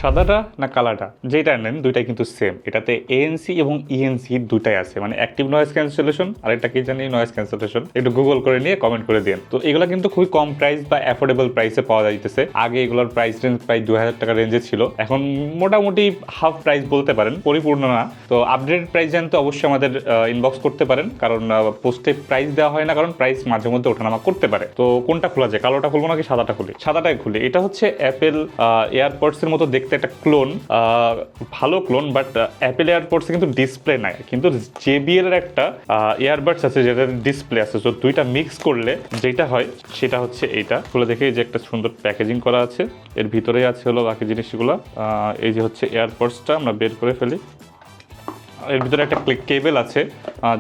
সাদাটা না কালারটা যেটা নেন দুইটাই কিন্তু সেম। এটাতে ANC এবং ENC দুটাই আছে, মানে অ্যাক্টিভ নয়েজ ক্যান্সেলেশন আর এটা কি জানি নয়েজ ক্যান্সেলেশন, একটু গুগল করে নিয়ে কমেন্ট করে দিন। তো এগুলো কিন্তু খুবই কম প্রাইস বা অ্যাফোর্ডেবল প্রাইসে পাওয়া যাইতেছে। আগে এগুলোর প্রাইস রেঞ্জ প্রায় 2000 টাকা রেঞ্জে ছিল, এখন মোটামুটি হাফ প্রাইস বলতে পারেন, পরিপূর্ণ না। তো আপডেটেড প্রাইস জানতে অবশ্যই আমাদের ইনবক্স করতে পারেন, কারণ পোস্টে প্রাইস দেওয়া হয় না, কারণ প্রাইস মাঝে মধ্যে ওঠানামা করতে পারে। তো কোনটা খোলা যায়, কালোটা খুলবো নাকি সাদাটা খুলি? সাদাটাই খুলি। এটা হচ্ছে অ্যাপেল এয়ারপডস এর মতো দেখতে একটা ক্লোন, ভালো ক্লোন, বাট অ্যাপেল এয়ারপডস কিন্তু ডিসপ্লে নাই, কিন্তু JBL এর একটা ইয়ারবাডস আছে যেটার ডিসপ্লে আছে। তো দুইটা মিক্স করলে যেটা হয় সেটা হচ্ছে এইটা। খুলে দেখে যে একটা সুন্দর প্যাকেজিং করা আছে, এর ভিতরে আছে হলো বাকি জিনিসগুলো। এই যে হচ্ছে এয়ারপডসটা আমরা বের করে ফেলি। এর ভিতরে একটা কেবেল আছে,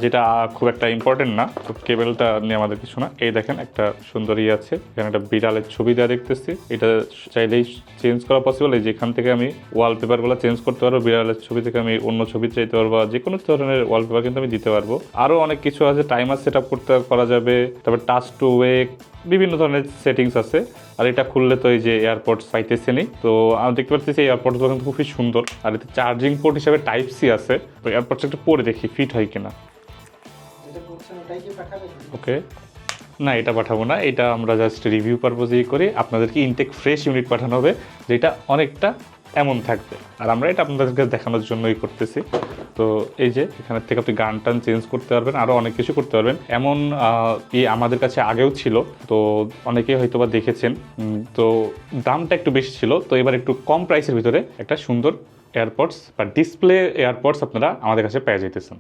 যেটা খুব একটা ইম্পর্টেন্ট না, তো কেবেলটা নিয়ে আমাদের কিছু না। এই দেখেন একটা সুন্দর আছে, এখানে একটা বিড়ালের ছবি দেওয়া দেখতেছি। এটা চাইলেই চেঞ্জ করা পসিবল। এই যেখান থেকে আমি ওয়ালপেপারগুলো চেঞ্জ করতে পারবো, বিড়ালের ছবি থেকে আমি অন্য ছবি চাইতে পারবো, যে কোনো ধরনের ওয়ালপেপার কিন্তু আমি দিতে পারবো। আরও অনেক কিছু আছে, টাইমার সেট আপ করা যাবে, তারপর টাচ টু ওয়েক, বিভিন্ন ধরনের সেটিংস আছে। আর এটা খুললে তো এই যে এয়ারপডস পাইতেছে নি, তো আমি দেখতে পাচ্ছি এই এয়ারপডসগুলো কিন্তু খুবই সুন্দর। আর এতে চার্জিং পোর্ট হিসাবে Type-C আছে। তো এয়ারপডসটা একটু পরে দেখি ফিট হয় কিনা। ওকে, না এটা পাঠাবো না, এটা আমরা জাস্ট রিভিউ পারপোজেই করি। আপনাদেরকে ইনটেক ফ্রেশ ইউনিট পাঠানো হবে, যেটা অনেকটা এমন থাকবে, আর আমরা এটা আপনাদেরকে দেখানোর জন্যই করতেছি। তো এই যে এখান থেকে আপনি গান টান চেঞ্জ করতে পারবেন, আরও অনেক কিছু করতে পারবেন। এমন আমাদের কাছে আগেও ছিল, তো অনেকেই হয়তো বা দেখেছেন। তো দামটা একটু বেশি ছিল, তো এবার একটু কম প্রাইসের ভিতরে একটা সুন্দর এয়ারপডস বা ডিসপ্লে এয়ারপডস আপনারা আমাদের কাছে পেয়ে যাইতেছেন।